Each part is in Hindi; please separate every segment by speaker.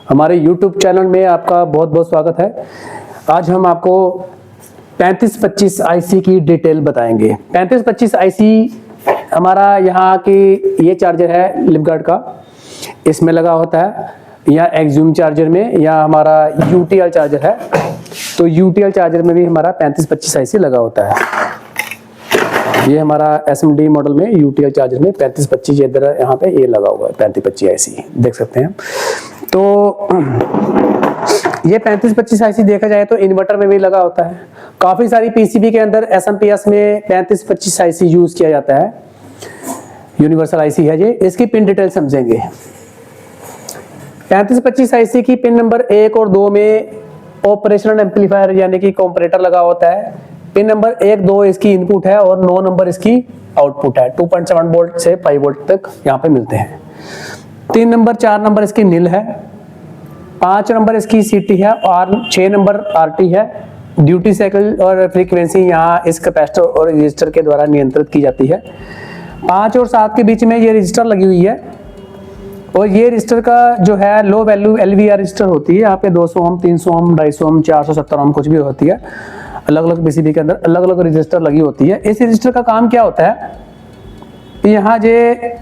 Speaker 1: हमारे YouTube चैनल में आपका बहुत बहुत स्वागत है। आज हम आपको 3525 IC की डिटेल बताएंगे। 3525 IC हमारा यहाँ की ये चार्जर है लिपगार्ड का, इसमें लगा होता है, या एक्सयूम चार्जर में, या हमारा UTL चार्जर है तो UTL चार्जर में भी हमारा 3525 IC लगा होता है। ये हमारा SMD मॉडल में UTL चार्जर में 3525 इधर यहाँ पे ये लगा हुआ है 3525 IC देख सकते हैं। तो ये 3525 IC देखा जाए तो इन्वर्टर में भी लगा होता है। काफी सारी PCB के अंदर SMPS में 3525 IC यूज किया जाता है। यूनिवर्सल IC है ये। इसकी पिन डिटेल समझेंगे। 3525 IC की पिन नंबर 1 और 2 में ऑपरेशनल एम्पलीफायर यानी कि कंपैरेटर लगा होता है। पिन नंबर 1, 2 इसकी इनपुट है और 9 नंबर इसकी आउटपुट है। 2.7 वोल्ट से 5 वोल्ट तक यहाँ पे मिलते हैं। 3 नंबर 4 नंबर इसकी नील है। 5 नंबर इसकी CT है और 6 नंबर RT है। ड्यूटी साइकिल और फ्रीक्वेंसी यहाँ इस कैपेसिटर और रजिस्टर के द्वारा नियंत्रित की जाती है। 5 और 7 के बीच में ये रजिस्टर लगी हुई है और ये रजिस्टर का जो है लो वैल्यू LVR रजिस्टर होती है। यहाँ पे 200 ओम, 300 ओम, 250 ओम, 470 ओम कुछ भी होती है। अलग अलग PCB के अंदर अलग अलग रजिस्टर लगी होती है। इस रजिस्टर का काम क्या होता है, यहाँ जे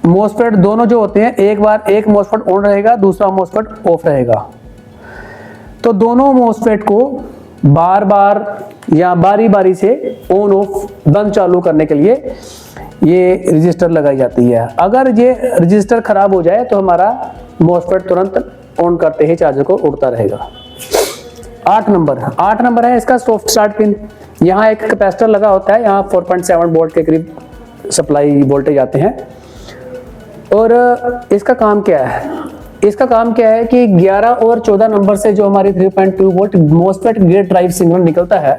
Speaker 1: मोसफेट दोनों जो होते हैं, एक बार एक मोसफेट ऑन रहेगा, दूसरा मोसफेट ऑफ रहेगा। तो दोनों मोसफेट को बार बार या बारी बारी से ऑन ऑफ बंद चालू करने के लिए ये रजिस्टर लगाई जाती है। अगर ये रजिस्टर खराब हो जाए तो हमारा मोसफेट तुरंत ऑन करते ही चार्जर को उड़ता रहेगा। 8 नंबर है इसका सॉफ्ट स्टार्ट पिन। यहाँ एक कैपेसिटर लगा होता है, यहाँ 4.7 वोल्ट के करीब सप्लाई वोल्टेज आते हैं। और इसका काम क्या है, इसका काम क्या है कि 11 और 14 नंबर से जो हमारी 3.2 volt MOSFET gate drive signal निकलता है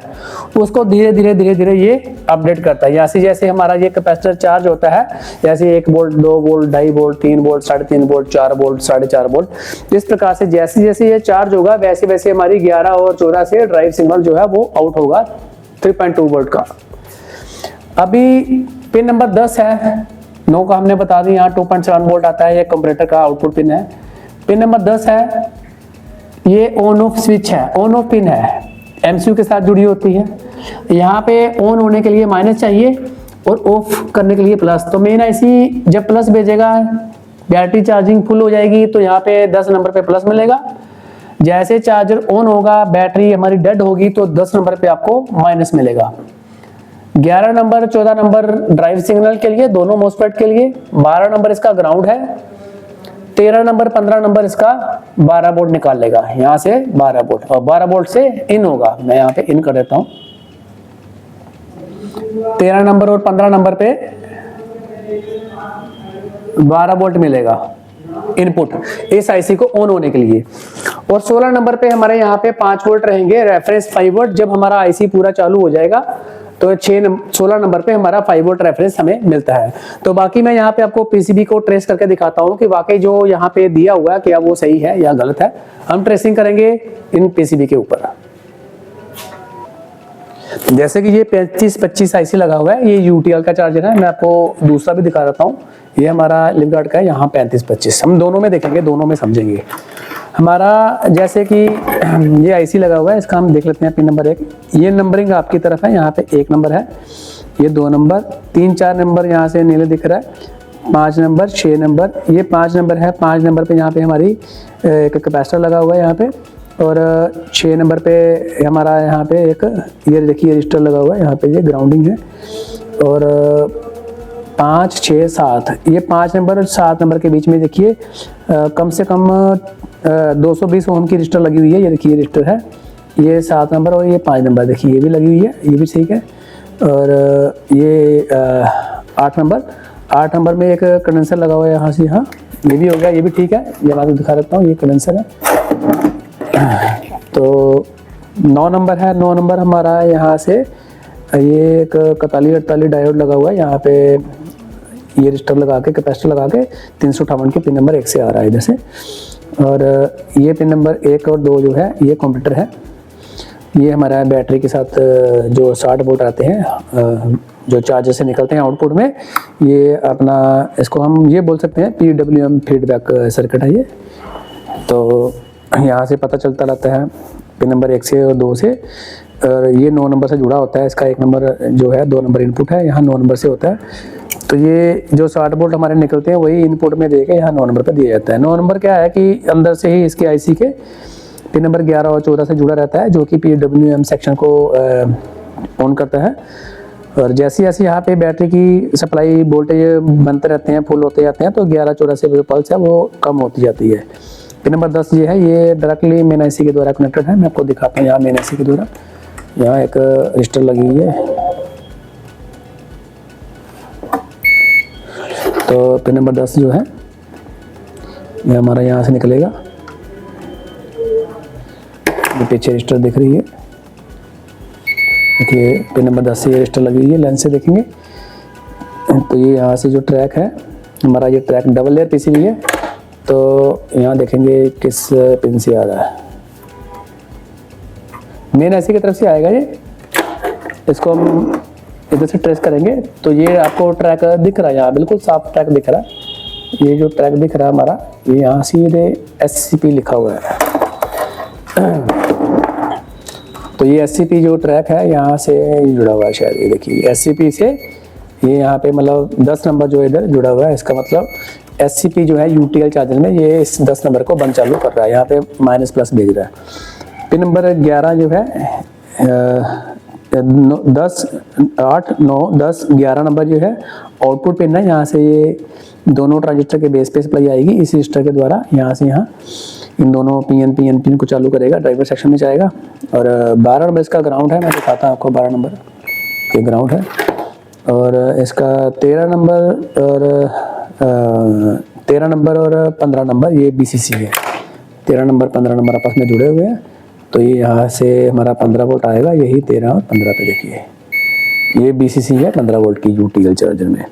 Speaker 1: उसको धीरे धीरे ये अपडेट करता है। जैसे जैसे हमारा ये कैपेसिटर चार्ज होता है, जैसे 1 volt, 2 volt, 2.5 volt, 3 volt, 3.5 volt, 4 volt, 4.5 volt, इस प्रकार से जैसे जैसे ये चार्ज होगा वैसे वैसे हमारी 11 और 14 से ड्राइव सिग्नल जो है वो आउट होगा 3.2 वोल्ट का। अभी पिन नंबर 10 है, 9 का हमने बता दी, यहाँ 2.7 वोल्ट आता है, ये कंपैरेटर का आउटपुट पिन है। पिन नंबर 10 है, ये ऑन ऑफ स्विच है, ऑन ऑफ पिन है, MCU के साथ जुड़ी होती है। यहाँ पे ऑन होने के लिए माइनस चाहिए और ऑफ करने के लिए प्लस। तो मेन IC जब प्लस भेजेगा, बैटरी चार्जिंग फुल हो जाएगी तो यहाँ पे 10 नंबर पे प्लस मिलेगा। जैसे चार्जर ऑन होगा, बैटरी हमारी डेड होगी तो 10 नंबर पे आपको माइनस मिलेगा। 11 नंबर 14 नंबर ड्राइव सिग्नल के लिए, दोनों मोसफेट के लिए। 12 नंबर इसका ग्राउंड है। 13 नंबर 15 नंबर इसका 12 वोल्ट निकाल लेगा, यहाँ से 12 वोल्ट, और 12 वोल्ट से इन होगा। मैं यहाँ पे इन कर देता हूँ। 13 नंबर और 15 नंबर पे 12 वोल्ट मिलेगा इनपुट इस IC को ऑन होने के लिए। और 16 नंबर पे हमारे यहाँ पे 5 वोल्ट रहेंगे, रेफरेंस 5 वोल्ट। जब हमारा IC पूरा चालू हो जाएगा तो 16 नंबर पे हमारा 5 वोल्ट रेफरेंस हमें मिलता है। तो बाकी मैं यहाँ पे आपको PCB को ट्रेस करके दिखाता हूँ कि वाकई जो यहाँ पे दिया हुआ है क्या वो सही है या गलत है। हम ट्रेसिंग करेंगे इन PCB के ऊपर। जैसे कि ये 3525 IC लगा हुआ है, ये UTL का चार्जर है। मैं आपको दूसरा भी दिखा देता हूँ। ये हमारा लिपगार्ड का है, यहाँ 3525। हम दोनों में देखेंगे, दोनों में समझेंगे। हमारा जैसे कि ये IC लगा हुआ है, इसका हम देख लेते हैं। पिन नंबर 1, ये नंबरिंग आपकी तरफ है, यहाँ पे 1 नंबर है, ये 2 नंबर, 3 4 नंबर यहाँ से नीले दिख रहा है, 5 नंबर, 6 नंबर, ये 5 नंबर है। 5 नंबर पे यहाँ पे हमारी एक कैपेसिटर लगा हुआ है यहाँ पे, और 6 नंबर पे हमारा यहाँ पे एक ये देखिए रजिस्टर लगा हुआ है, यहाँ पे ये ग्राउंडिंग है। और 5 6 7, ये 5 नंबर और 7 नंबर के बीच में देखिए कम से कम 220 ओम की रजिस्टर लगी हुई है। ये देखिए रजिस्टर है, ये 7 नंबर और ये 5 नंबर देखिए ये भी लगी हुई है, ये भी ठीक है। और ये 8 नंबर में एक कंडेंसर लगा हुआ है यहाँ से, हाँ ये भी हो गया, ये भी ठीक है। ये मैं आपको दिखा देता हूँ, ये कंडेंसर है। तो 9 नंबर है, 9 नंबर हमारा यहाँ से ये एक 41-48 डायोड लगा हुआ है, यहाँ पे ये रजिस्टर लगा के, कैपेसिटर लगा के 358 के पिन नंबर 1 से आ रहा है इधर से। और ये पिन नंबर 1 और 2 जो है ये कंप्यूटर है। ये हमारा बैटरी के साथ जो 60 वोल्ट आते हैं जो चार्जर से निकलते हैं आउटपुट में, ये अपना इसको हम ये बोल सकते हैं PWM फीडबैक सर्किट है ये। तो यहाँ से पता चलता रहता है पिन नंबर 1 से और 2 से, और ये 9 नंबर से जुड़ा होता है। इसका 1 नंबर जो है 2 नंबर इनपुट है, यहाँ 9 नंबर से होता है। तो ये जो 60 वोल्ट हमारे निकलते हैं वही इनपुट में दे के यहाँ 9 नंबर पर दिया जाता है। 9 नंबर क्या है कि अंदर से ही इसके IC के पिन नंबर 11 और 14 से जुड़ा रहता है, जो कि PWM सेक्शन को ऑन करता है। और जैसे जैसे यहाँ पे बैटरी की सप्लाई वोल्टेज बनते रहते हैं, फुल होते जाते हैं, तो 11-14 से जो पल्स है वो कम होती जाती है। पिन नंबर 10 ये है, ये डायरेक्टली मेन IC के द्वारा कनेक्टेड है। मैं आपको दिखाता हूँ यहाँ मेन IC के द्वारा, यहाँ एक रजिस्टर लगी हुई है। तो पिन नंबर 10 जो है ये हमारा यहाँ से निकलेगा, ये पीछे रजिस्टर दिख रही है, देखिए पिन नंबर 10 से ये रजिस्टर लगी हुई है। लेंस से देखेंगे तो ये यहाँ से जो ट्रैक है हमारा, ये ट्रैक डबल लेयर PCB है। तो यहाँ देखेंगे किस पिन से आ रहा है, मेन IC की तरफ से आएगा ये। इसको हम इधर से ट्रेस करेंगे तो ये आपको ट्रैक दिख रहा है, यहाँ बिल्कुल साफ ट्रैक दिख रहा है। ये जो ट्रैक दिख रहा है हमारा, ये यहाँ सीधे SCP लिखा हुआ है। तो ये SCP जो ट्रैक है यहाँ से जुड़ा हुआ है शायद, ये देखिए SCP से ये यहाँ पे मतलब 10 नंबर जो इधर जुड़ा हुआ है, इसका मतलब SCP जो है UTL चार्जर में ये इस 10 नंबर को बंद चालू कर रहा है, यहाँ पे माइनस प्लस भेज रहा है। पिन नंबर 11 जो है 10, 8, 9, 10, 11 नंबर जो है आउटपुट पिन है। यहाँ से ये दोनों ट्रांजिस्टर के बेस पे सप्लाई आएगी इस रजिस्टर के द्वारा, यहाँ से यहाँ इन दोनों पिन को चालू करेगा, ड्राइवर सेक्शन में जाएगा। और 12 नंबर इसका ग्राउंड है, मैं दिखाता हूँ आपको 12 नंबर ये ग्राउंड है। और इसका 13 नंबर और 15 नंबर ये BCC है। 13 नंबर 15 नंबर आपस में जुड़े हुए हैं। तो ये यहाँ से हमारा 15 वोल्ट आएगा, यही 13 और 15 पे देखिए ये BCC है 15 वोल्ट की UTL चार्जर में।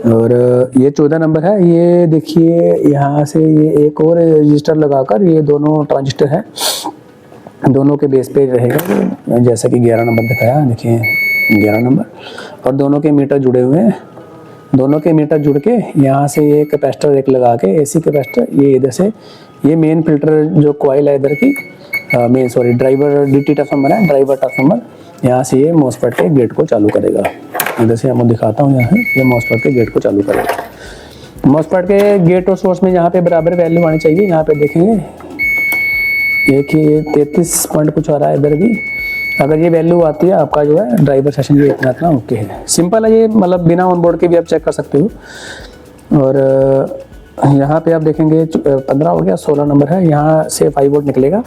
Speaker 1: और ये 14 नंबर है, ये देखिए यहाँ से ये एक और रजिस्टर लगाकर ये दोनों ट्रांजिस्टर है, दोनों के बेस पे रहेगा, जैसा कि 11 नंबर दिखाया, देखिए 11 नंबर। और दोनों के मीटर जुड़े हुए हैं, दोनों के मीटर जुड़ के यहाँ से ये कैपेसिटर एक लगा के AC कैपेसिटर, ये इधर से ये मेन फिल्टर जो कॉइल है इधर की ड्राइवर DT ट्रांसफार्मर है, ड्राइवर ट्रांसफार्मर, यहाँ से ये MOSFET के गेट को चालू करेगा। इधर से मैं दिखाता हूँ, यहाँ ये MOSFET के गेट को चालू करेगा। MOSFEट के गेट और सोर्स में यहाँ पे बराबर वैल्यू आनी चाहिए। यहाँ पे देखेंगे देखिए 33 पॉइंट कुछ आ रहा है इधर भी, अगर ये वैल्यू आती है आपका जो है ड्राइवर सेशन ये इतना ओके है। सिंपल है ये, मतलब बिना ऑन बोर्ड के भी आप चेक कर सकते हो। और यहाँ पे आप देखेंगे 15 हो गया, 16 नंबर है, यहाँ से 5 वोल्ट निकलेगा,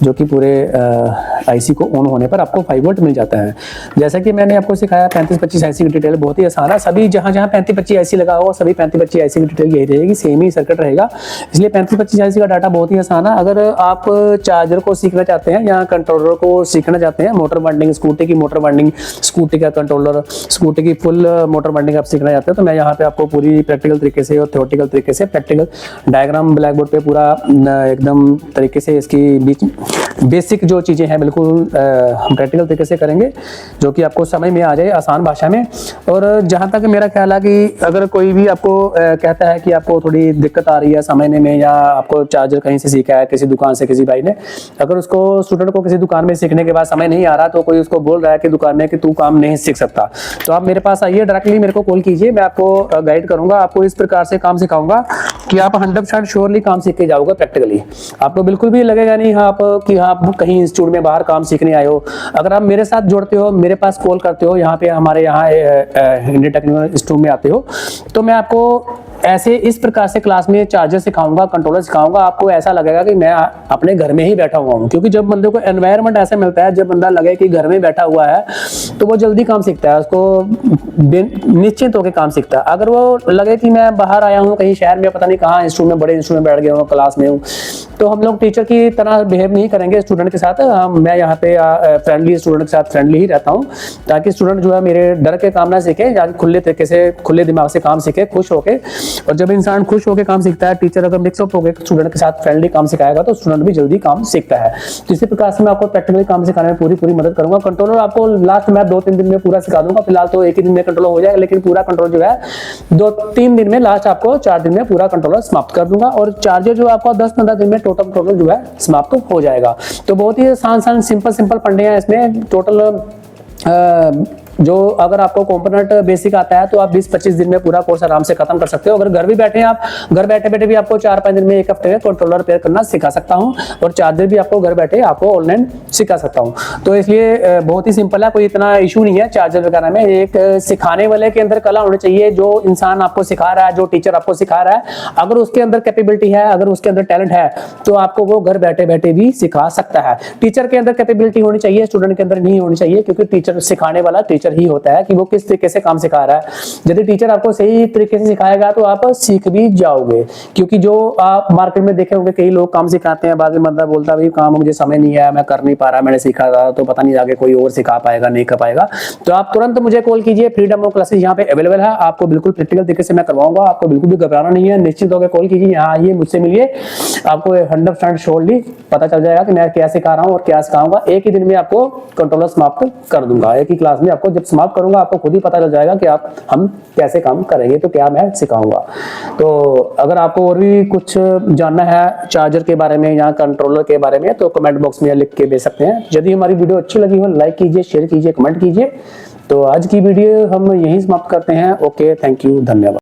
Speaker 1: जो कि पूरे IC को ऑन होने पर आपको 5 वोल्ट मिल जाता है। जैसा कि मैंने आपको सिखाया 35-25 IC की डिटेल बहुत ही आसान है। सभी जहाँ 35-25 IC लगा हुआ सभी 35-25 IC की डिटेल यही रहेगी, सेम ही सर्किट रहेगा, इसलिए 35-25 IC का डाटा बहुत ही आसान है। अगर आप चार्जर को सीखना चाहते हैं या कंट्रोलर को सीखना चाहते हैं, मोटर वाइंडिंग, स्कूटी की मोटर वाइंडिंग, स्कूटी का कंट्रोलर, स्कूटी की फुल मोटर वाइंडिंग आप सीखना चाहते हैं, तो मैं यहाँ पे आपको पूरी प्रैक्टिकल तरीके से और थ्योरेटिकल तरीके से प्रैक्टिकल डायग्राम ब्लैक बोर्ड पे पूरा एकदम तरीके से इसकी बीच बेसिक जो चीज़ें हैं बिल्कुल प्रैक्टिकल तरीके से करेंगे, जो कि आपको समझ में आ जाए आसान भाषा में। और जहाँ तक मेरा ख्याल है कि अगर कोई भी आपको कहता है कि आपको थोड़ी दिक्कत आ रही है समझने में, या आपको चार्जर कहीं से सीखा है किसी दुकान से किसी भाई ने, अगर उसको स्टूडेंट को किसी दुकान में सीखने के बाद समझ नहीं आ रहा, तो कोई उसको बोल रहा है कि दुकान में कि तू काम नहीं सीख सकता, तो आप मेरे पास आइए, डायरेक्टली मेरे को कॉल कीजिए, मैं आपको गाइड करूंगा, आपको इस प्रकार से काम सिखाऊंगा कि आप 100% श्योरली काम सीख के जाओगे प्रैक्टिकली। आपको बिल्कुल भी लगेगा नहीं आप कि आप कहीं इंस्टीट्यूट में बाहर काम सीखने आए हो। अगर आप मेरे साथ जुड़ते हो, मेरे पास कॉल करते हो, यहाँ पे हमारे यहाँ इंडियन टेक्निकल इंस्टीट्यूट में आते हो, तो मैं आपको ऐसे इस प्रकार से क्लास में चार्जर सिखाऊंगा, कंट्रोलर सिखाऊंगा, आपको ऐसा लगेगा कि मैं अपने घर में ही बैठा हुआ हूँ। क्योंकि जब बंदे को एनवायरनमेंट ऐसा मिलता है, जब बंदा लगे कि घर में बैठा हुआ है, तो वो जल्दी काम सीखता है, उसको निश्चित होकर काम सीखता है। अगर वो लगे कि मैं बाहर आया हूँ कहीं शहर में, पता नहीं कहाँ इंस्टीट्यूट में, बड़े इंस्टीट्यूट में बैठ गया हूँ, क्लास में हूँ, तो हम लोग टीचर की तरह बिहेव नहीं करेंगे स्टूडेंट के साथ। मैं यहाँ पे फ्रेंडली स्टूडेंट के साथ फ्रेंडली ही रहता हूँ, ताकि स्टूडेंट जो है मेरे डर के काम ना सीखे, खुले तरीके से खुले दिमाग से काम सीखे, खुश होके और जब इंसान खुश होकर काम सीखता है, टीचर अगर मिक्सअप होकर स्टूडेंट के साथ फ्रेंडली काम सिखाएगा तो स्टूडेंट भी जल्दी काम सीखता है। तो इसी प्रकार से मैं आपको प्रैक्टिकली काम सिखाने में पूरी मदद करूंगा। कंट्रोलर आपको लास्ट में 2-3 दिन में पूरा सिखा दूंगा। फिलहाल तो एक ही दिन में कंट्रोलर हो जाएगा, लेकिन पूरा कंट्रोल जो है 2-3 दिन में, लास्ट आपको 4 दिन में पूरा कंट्रोलर समाप्त कर दूंगा। और चार्जर जो आपको 10-15 दिन में टोटल कंट्रोलर जो है समाप्त हो जाएगा। तो बहुत ही आसान सिंपल फंडे हैं इसमें। टोटल जो अगर आपको कंपोनेंट बेसिक आता है तो आप 20-25 दिन में पूरा कोर्स आराम से खत्म कर सकते हो। अगर घर भी बैठे हैं आप, घर बैठे बैठे भी आपको 4-5 दिन में, 1 हफ्ते में कंट्रोलर रिपेयर करना सिखा सकता हूं। और चार्जर भी आपको घर बैठे आपको ऑनलाइन सिखा सकता हूं। तो इसलिए बहुत ही सिंपल है, कोई इतना इशू नहीं है चार्जर वगैरह में। एक सिखाने वाले के अंदर कला होनी चाहिए। जो इंसान आपको सिखा रहा है, जो टीचर आपको सिखा रहा है, अगर उसके अंदर कैपेबिलिटी है, अगर उसके अंदर टैलेंट है, तो आपको वो घर बैठे बैठे भी सिखा सकता है। टीचर के अंदर कैपेबिलिटी होनी चाहिए, स्टूडेंट के अंदर नहीं होनी चाहिए, क्योंकि टीचर सिखाने वाला टीचर ही होता है कि वो किस तरीके से काम सिखा रहा है। यदि टीचर आपको सही तरीके से सिखाएगा तो आप सीख भी जाओगे। क्योंकि जो आप मार्केट में देखे होंगे, कई लोग काम सिखाते हैं, बाद में बंदा बोलता है भाई काम मुझे समय नहीं है, मैं कर नहीं पा रहा, मैंने सीखा था तो पता नहीं आगे कोई और सिखा पाएगा नहीं कर पाएगा। तो आप तुरंत मुझे कॉल कीजिए। फ्री डेमो क्लासेस यहाँ पे अवेलेबल है, आपको बिल्कुल प्रैक्टिकल तरीके से मैं करवाऊंगा। आपको बिल्कुल भी घबराना नहीं है, निश्चित होकर कॉल कीजिए, यहाँ आइए, मुझसे मिलिए। आपको 100% श्योरली पता चल जाएगा कि मैं क्या सिखा रहा हूँ और क्या सिखाऊंगा। एक ही दिन में आपको कंट्रोलर समाप्त कर दूंगा। एक ही क्लास में आपको जब समाप्त करूंगा, आपको खुद ही पता चल जाएगा कि हम कैसे काम करेंगे, तो क्या मैं सिखाऊंगा। तो अगर आपको और भी कुछ जानना है चार्जर के बारे में या कंट्रोलर के बारे में, तो कमेंट बॉक्स में लिख के भेज सकते हैं। यदि हमारी वीडियो अच्छी लगी हो, लाइक कीजिए, शेयर कीजिए, कमेंट कीजिए। तो आज की वीडियो हम यहीं समाप्त करते हैं। ओके, थैंक यू, धन्यवाद।